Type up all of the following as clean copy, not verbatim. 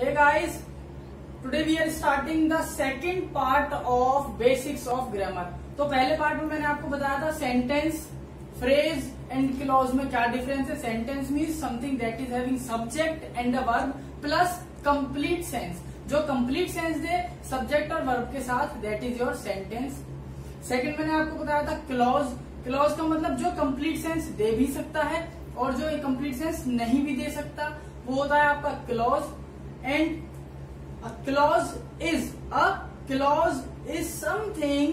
Hey guys, today we are starting the second part of basics of grammar. तो पहले part में मैंने आपको बताया था सेंटेंस, फ्रेज एंड क्लॉज में क्या डिफरेंस है. Sentence means something that is having subject and a verb plus complete sense. जो कंप्लीट सेंस दे सब्जेक्ट और वर्ब के साथ, that is your sentence. Second मैंने आपको बताया था क्लॉज. क्लॉज का मतलब जो कंप्लीट सेंस दे भी सकता है और जो कंप्लीट सेंस नहीं भी दे सकता, वो होता है आपका clause. And a clause is something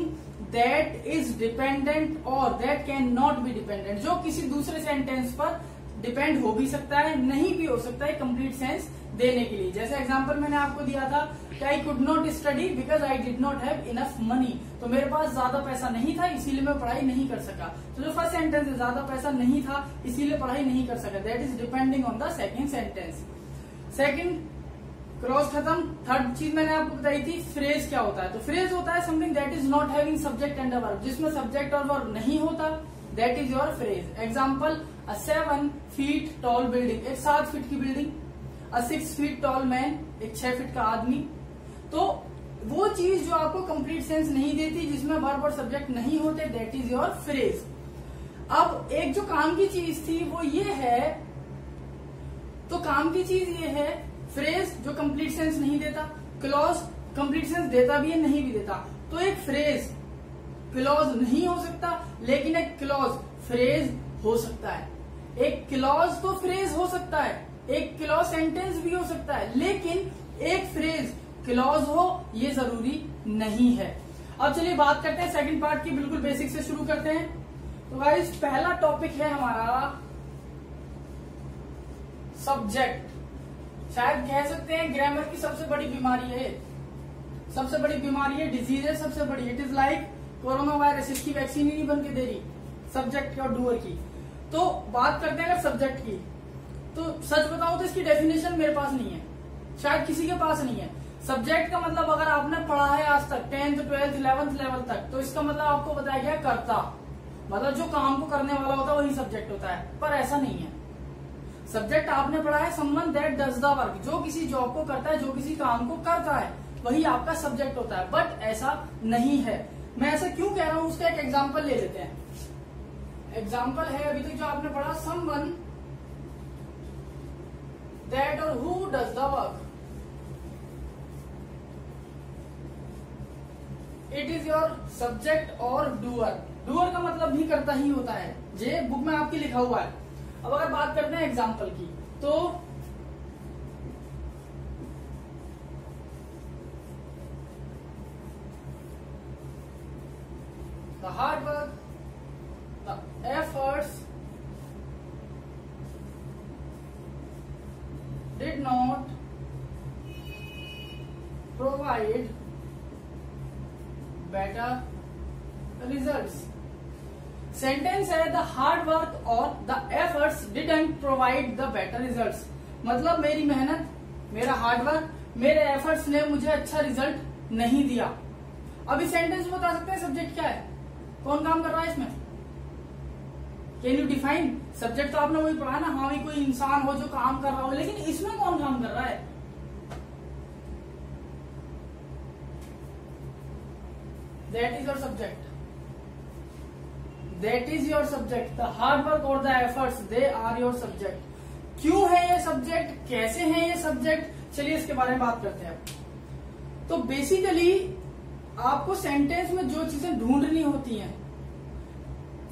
that is dependent or that cannot be dependent. जो किसी दूसरे सेंटेंस पर डिपेंड हो भी सकता है, नहीं भी हो सकता है कंप्लीट सेंस देने के लिए. जैसे एग्जांपल मैंने आपको दिया था कि I could not study because I did not have enough money. तो मेरे पास ज्यादा पैसा नहीं था इसीलिए मैं पढ़ाई नहीं कर सका. तो जो फर्स्ट सेंटेंस है ज्यादा पैसा नहीं था इसीलिए पढ़ाई नहीं कर सका, that is depending on the second sentence. Second clause खत्म. थर्ड चीज मैंने आपको बताई थी फ्रेज क्या होता है. तो फ्रेज होता है something that is not having subject and a verb. जिसमें सब्जेक्ट और वर्ब नहीं होता, that is your phrase. Example, a 7 feet tall building, एक 7 फीट की बिल्डिंग. अ 6 feet टॉल मैन, एक 6 फीट का आदमी. तो वो चीज जो आपको कंप्लीट सेंस नहीं देती, जिसमें वर्ब और सब्जेक्ट नहीं होते, दैट इज योर फ्रेज. अब एक जो काम की चीज थी वो ये है, तो काम की चीज ये है फ्रेज जो कंप्लीट सेंस नहीं देता, क्लॉज कंप्लीट सेंस देता भी है नहीं भी देता. तो एक फ्रेज क्लॉज नहीं हो सकता, लेकिन एक क्लॉज फ्रेज हो सकता है. एक क्लॉज तो फ्रेज हो सकता है, एक क्लॉज सेंटेंस भी हो सकता है, लेकिन एक फ्रेज क्लॉज हो ये जरूरी नहीं है. अब चलिए बात करते हैं सेकंड पार्ट की. बिल्कुल बेसिक से शुरू करते हैं. तो गाइस पहला टॉपिक है हमारा सब्जेक्ट. शायद कह सकते हैं ग्रामर की सबसे बड़ी बीमारी है, सबसे बड़ी बीमारी है, डिजीज है सबसे बड़ी. It is like corona virus. इसकी वैक्सीन ही नहीं बन के दे रही सब्जेक्ट और डूअर की. तो बात करते हैं अगर सब्जेक्ट की, तो सच बताऊं तो इसकी डेफिनेशन मेरे पास नहीं है, शायद किसी के पास नहीं है. सब्जेक्ट का मतलब अगर आपने पढ़ा है आज तक 10th 12th 11th लेवल तक, तो इसका मतलब आपको बताया गया कर्ता, मतलब जो काम को करने वाला होता है वही सब्जेक्ट होता है. पर ऐसा नहीं है. सब्जेक्ट आपने पढ़ा है someone that does the work, जो किसी जॉब को करता है, जो किसी काम को करता है, वही आपका सब्जेक्ट होता है. बट ऐसा नहीं है. मैं ऐसा क्यों कह रहा हूं उसका एक एग्जांपल ले लेते हैं. एग्जांपल है अभी तक जो आपने पढ़ा, समवन दैट और who does the work. It is your subject और डूअर. डूअर का मतलब भी करता ही होता है, ये बुक में आपकी लिखा हुआ है. अब अगर बात करते हैं एग्जाम्पल की, तो the hard work, the efforts did not provide better results. Sentence है द हार्ड वर्क और the efforts didn't provide the better results. मतलब मेरी मेहनत, मेरा हार्ड वर्क, मेरे एफर्ट्स ने मुझे अच्छा रिजल्ट नहीं दिया. अब इस सेंटेंस में बता सकते हैं सब्जेक्ट क्या है, कौन काम कर रहा है इसमें. Can you define. सब्जेक्ट तो आपने वही पढ़ा ना, हाँ भी कोई इंसान हो जो काम कर रहा हो, लेकिन इसमें कौन काम कर रहा है. That is your subject. That is your subject. The hard work or the efforts, they are your subject. क्यों है ये सब्जेक्ट, कैसे है ये सब्जेक्ट, चलिए इसके बारे में बात करते हैं. तो बेसिकली आपको सेंटेंस में जो चीजें ढूंढनी होती हैं,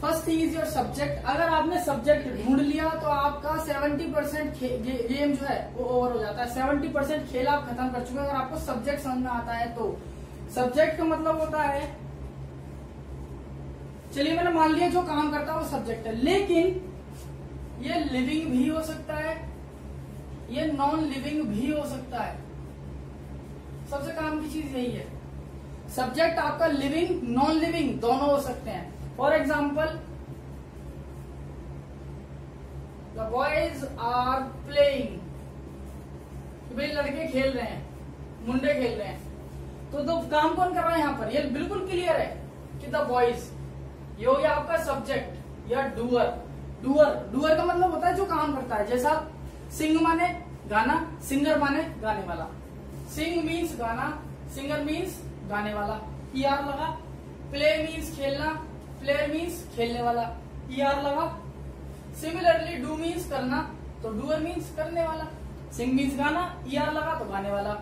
first thing is your subject. अगर आपने सब्जेक्ट ढूंढ लिया तो आपका 70% गेम जो है वो ओवर हो जाता है. 70% खेल आप खत्म कर चुके हैं अगर आपको सब्जेक्ट समझ में आता है तो. सब्जेक्ट का मतलब होता है, चलिए मैंने मान लिया जो काम करता है वो सब्जेक्ट है, लेकिन ये लिविंग भी हो सकता है, ये नॉन लिविंग भी हो सकता है. सबसे काम की चीज यही है. सब्जेक्ट आपका लिविंग नॉन लिविंग दोनों हो सकते हैं. For example, the boys are playing. भाई लड़के खेल रहे हैं, मुंडे खेल रहे हैं. तो काम कौन कर रहा है यहाँ पर, ये बिल्कुल क्लियर है कि द बॉयज. ये हो गया आपका सब्जेक्ट या डूअर. डूअर का मतलब होता है जो काम करता है. जैसा सिंग माने गाना, सिंगर माने गाने वाला, सिंग मीन्स गाना, सिंगर मीन्स गाने वाला, ER लगा। प्ले मीन्स खेलना, प्लेयर मीन्स खेलने वाला, ER लगा। सिमिलरली डू मीन्स करना, तो डूअर मीन्स करने वाला। सिंग मीन्स गाना, ER लगा तो गाने वाला।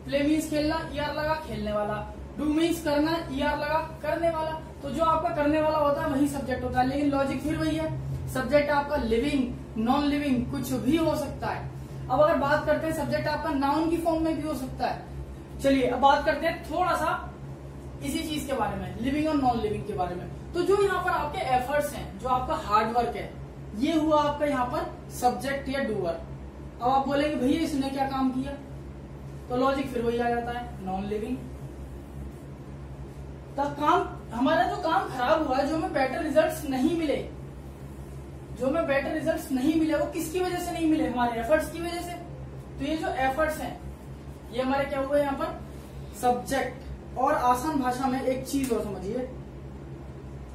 प्ले मीन्स खेलना, ER लगा खेलने वाला। डू मीन्स करना, ER लगा करने वाला। तो जो आपका करने वाला होता है वही सब्जेक्ट होता है, लेकिन लॉजिक फिर वही है, सब्जेक्ट आपका लिविंग, नॉन लिविंग कुछ भी हो सकता है। अब अगर बात करते हैं सब्जेक्ट आपका नाउन की फॉर्म में भी हो सकता है। चलिए अब बात करते हैं थोड़ा सा इसी चीज के बारे में, लिविंग और नॉन लिविंग के बारे में। तो जो यहाँ पर आपके एफर्ट्स हैं, जो आपका हार्डवर्क है, ये हुआ आपका यहाँ पर सब्जेक्ट या डूअर। अब आप बोलेंगे भैया इसने क्या काम किया, तो लॉजिक फिर वही आ जाता है, नॉन लिविंग। तो काम, हमारा जो काम खराब हुआ है, जो हमें बेटर रिजल्ट्स नहीं मिले, जो हमें बेटर रिजल्ट्स नहीं मिले, वो किसकी वजह से नहीं मिले, हमारे एफर्ट्स की वजह से। तो ये जो एफर्ट्स हैं, ये हमारे क्या हुए यहाँ पर, सब्जेक्ट। और आसान भाषा में एक चीज और समझिए,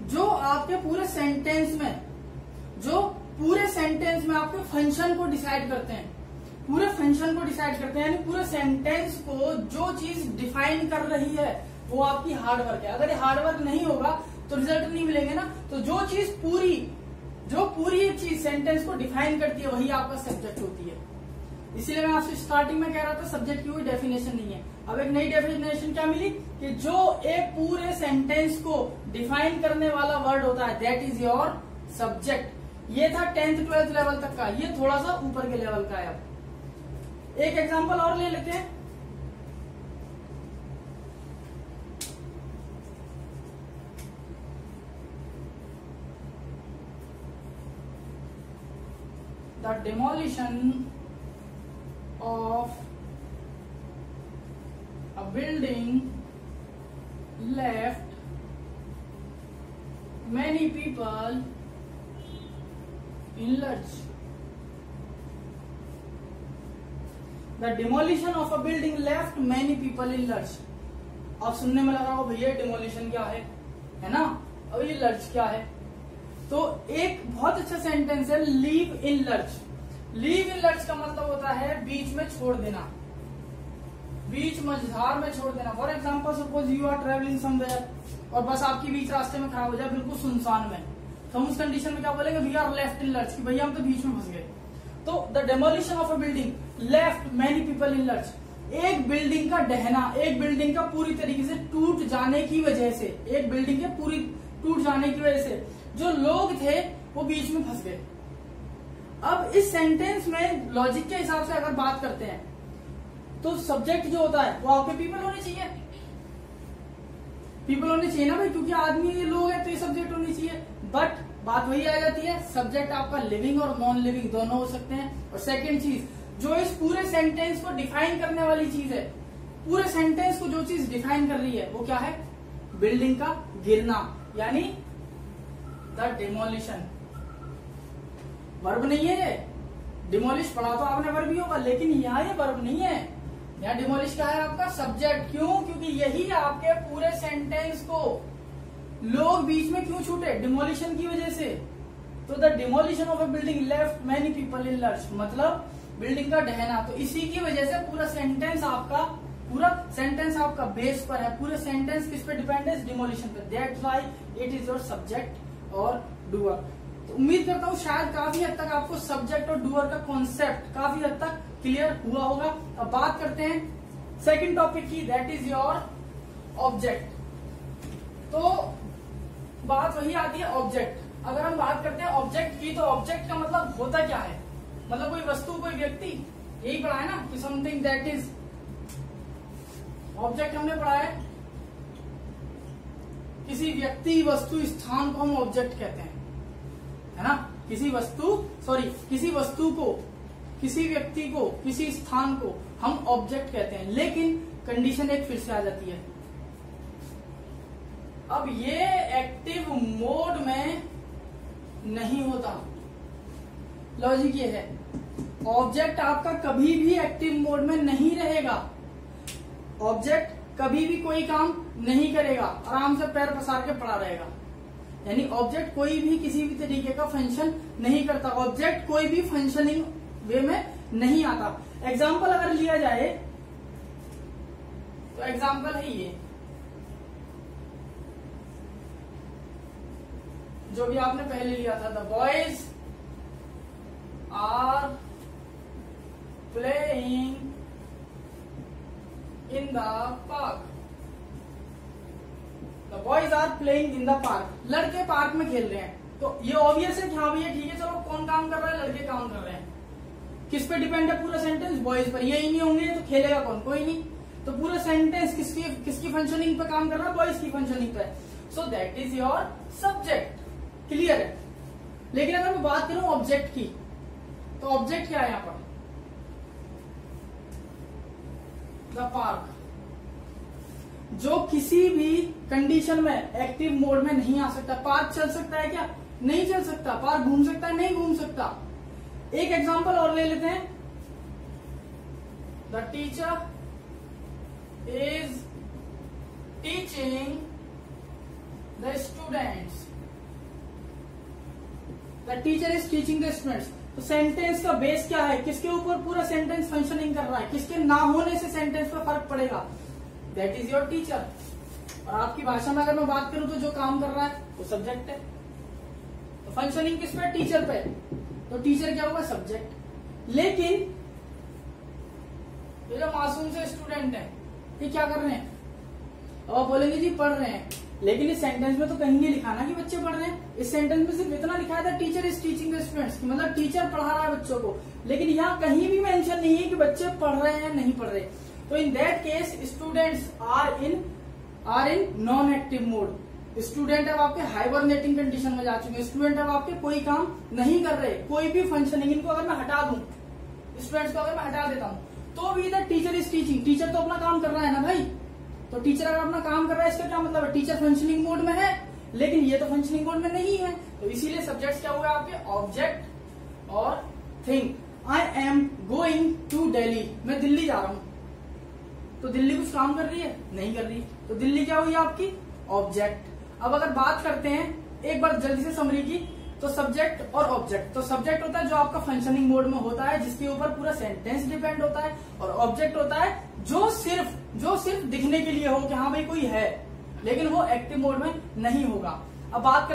जो आपके पूरे सेंटेंस में, जो पूरे सेंटेंस में आपके फंक्शन को डिसाइड करते हैं, पूरे फंक्शन को डिसाइड करते हैं, यानी पूरे सेंटेंस को जो चीज डिफाइन कर रही है वो आपकी हार्डवर्क है। अगर ये हार्डवर्क नहीं होगा तो रिजल्ट नहीं मिलेंगे ना। तो जो चीज पूरी, जो पूरी चीज सेंटेंस को डिफाइन करती है वही आपका सब्जेक्ट होती है। इसीलिए मैं आपसे स्टार्टिंग में कह रहा था सब्जेक्ट की कोई डेफिनेशन नहीं है। अब एक नई डेफिनेशन क्या मिली कि जो एक पूरे सेंटेंस को डिफाइन करने वाला वर्ड होता है दैट इज योर सब्जेक्ट। ये था 10th 12th लेवल तक का, ये थोड़ा सा ऊपर के लेवल का है। अब एक एग्जांपल और ले लेते हैं। The demolition of a building left many people in lurch. The demolition of a building left many people in lurch. अब सुनने में लग रहा हो भैया डिमोलिशन क्या है ना। अब ये लर्च क्या है, तो एक बहुत अच्छा सेंटेंस है लीव इन लर्च। लीव इन लर्च का मतलब होता है बीच में छोड़ देना, बीच मझधार में छोड़ देना। For example suppose you are travelling somewhere और बस आपकी बीच रास्ते में खराब हो जाए बिल्कुल सुनसान में, तो हम उस कंडीशन में क्या बोलेंगे, we are left in lurch, कि भैया हम तो बीच में फंस गए। तो the demolition of a building left many people in lurch. एक बिल्डिंग का ढहना, एक बिल्डिंग का पूरी तरीके से टूट जाने की वजह से, एक बिल्डिंग के पूरी टूट जाने की वजह से जो लोग थे वो बीच में फंस गए। अब इस सेंटेंस में लॉजिक के हिसाब से अगर बात करते हैं तो सब्जेक्ट जो होता है वो आपके पीपल होने चाहिए, पीपल होने चाहिए ना भाई, क्योंकि आदमी ये लोग है तो ये सब्जेक्ट होनी चाहिए। बट बात वही आ जाती है, सब्जेक्ट आपका लिविंग और नॉन लिविंग दोनों हो सकते हैं। और सेकेंड चीज, जो इस पूरे सेंटेंस को डिफाइन करने वाली चीज है, पूरे सेंटेंस को जो चीज डिफाइन कर रही है वो क्या है, बिल्डिंग का गिरना, यानी द डिमोलिशन। वर्ब नहीं है ये, डिमोलिश पढ़ा तो आपने वर्ब ही होगा, लेकिन यहाँ ये वर्ब नहीं है, यहाँ डिमोलिश का है आपका सब्जेक्ट। क्यों, क्योंकि यही आपके पूरे सेंटेंस को, लोग बीच में क्यों छूटे, डिमोलिशन की वजह से। तो the demolition of a building left many people in lurch, मतलब बिल्डिंग का ढहना। तो इसी की वजह से पूरा सेंटेंस आपका बेस पर है, पूरे सेंटेंस किस पे डिपेंड है, डिमोलिशन पे। That's why it is your subject और डूअर। तो उम्मीद करता हूँ शायद काफी हद तक आपको सब्जेक्ट और डूअर का कॉन्सेप्ट काफी हद तक क्लियर हुआ होगा। अब बात करते हैं सेकंड टॉपिक की, दैट इज योर ऑब्जेक्ट। तो बात वही आती है ऑब्जेक्ट। अगर हम बात करते हैं ऑब्जेक्ट की, तो ऑब्जेक्ट का मतलब होता क्या है, मतलब कोई वस्तु, कोई व्यक्ति, यही पढ़ा है ना कि समथिंग दैट इज ऑब्जेक्ट। हमने पढ़ा है किसी व्यक्ति, वस्तु, स्थान को हम ऑब्जेक्ट कहते हैं, है ना। किसी वस्तु को, किसी व्यक्ति को, किसी स्थान को हम ऑब्जेक्ट कहते हैं। लेकिन कंडीशन एक फिर से आ जाती है, अब ये एक्टिव मोड में नहीं होता। लॉजिक ये है, ऑब्जेक्ट आपका कभी भी एक्टिव मोड में नहीं रहेगा, ऑब्जेक्ट कभी भी कोई काम नहीं करेगा, आराम से पैर पसार के पड़ा रहेगा। यानी ऑब्जेक्ट कोई भी किसी भी तरीके का फंक्शन नहीं करता, ऑब्जेक्ट कोई भी फंक्शनिंग वे में नहीं आता। एग्जाम्पल अगर लिया जाए तो एग्जाम्पल है ये, जो भी आपने पहले लिया था, the boys are playing in the park. The boys are playing in the park. लड़के पार्क में खेल रहे हैं। तो ये ऑब्वियस है कि हाँ भैया ठीक है, चलो कौन काम कर रहा है, लड़के काम कर रहे हैं। किस पे डिपेंड है पूरा सेंटेंस? बॉयज पर। ये ही नहीं होंगे तो खेलेगा कौन? कोई नहीं। तो पूरा सेंटेंस किसकी फंक्शनिंग पे काम कर रहा है? बॉयज की फंक्शनिंग पे। So that is your subject. Clear है? लेकिन अगर मैं बात करूं ऑब्जेक्ट की, तो ऑब्जेक्ट क्या है यहां पर? The park. जो किसी भी कंडीशन में एक्टिव मोड में नहीं आ सकता। पार्क चल सकता है क्या? नहीं चल सकता। पार्क घूम सकता है? नहीं घूम सकता। एक एग्जांपल और ले लेते हैं। The teacher is teaching the students. The teacher is teaching the students. तो सेंटेंस का बेस क्या है? किसके ऊपर पूरा सेंटेंस फंक्शनिंग कर रहा है? किसके ना होने से सेंटेंस पर फर्क पड़ेगा? That is your teacher. और आपकी भाषा में अगर मैं बात करूं तो जो काम कर रहा है वो सब्जेक्ट है। तो फंक्शनिंग किस पे? टीचर पे। तो टीचर क्या होगा? सब्जेक्ट। लेकिन ये जो मासूम से स्टूडेंट है, ये क्या कर रहे हैं? अब आप बोलेंगे जी पढ़ रहे हैं, लेकिन इस सेंटेंस में तो कहीं नहीं लिखा ना कि बच्चे पढ़ रहे हैं। इस सेंटेंस में सिर्फ इतना लिखा था, teacher is teaching the students, मतलब टीचर पढ़ा रहा है बच्चों को। लेकिन यहाँ कहीं भी मेंशन नहीं है कि बच्चे पढ़ रहे हैं नहीं पढ़ रहे। तो in that case students are in non active mode. Student अब आपके हाइबरनेटिंग कंडीशन में जा चुके हैं। स्टूडेंट अब आपके कोई काम नहीं कर रहे, कोई भी फंक्शनिंग। इनको अगर मैं हटा दूं, स्टूडेंट्स को अगर मैं हटा देता हूं, तो भी the teacher is teaching. Teacher तो अपना काम कर रहा है ना भाई। तो टीचर अगर अपना काम कर रहा है, इसका क्या मतलब है? टीचर फंक्शनिंग मोड में है, लेकिन ये तो फंक्शनिंग मोड में नहीं है। तो इसीलिए सब्जेक्ट्स क्या हुआ आपके? ऑब्जेक्ट और thing. I am going to Delhi. मैं दिल्ली जा रहा हूं। तो दिल्ली कुछ काम कर रही है? नहीं कर रही। तो दिल्ली क्या हुई आपकी? ऑब्जेक्ट। अब अगर बात करते हैं एक बार जल्दी से समरी की, तो सब्जेक्ट और ऑब्जेक्ट। तो सब्जेक्ट होता है जो आपका फंक्शनिंग मोड में होता है, जिसके ऊपर पूरा सेंटेंस डिपेंड होता है। और ऑब्जेक्ट होता है जो सिर्फ दिखने के लिए हो कि हाँ भाई कोई है, लेकिन वो एक्टिव मोड में नहीं होगा। अब बात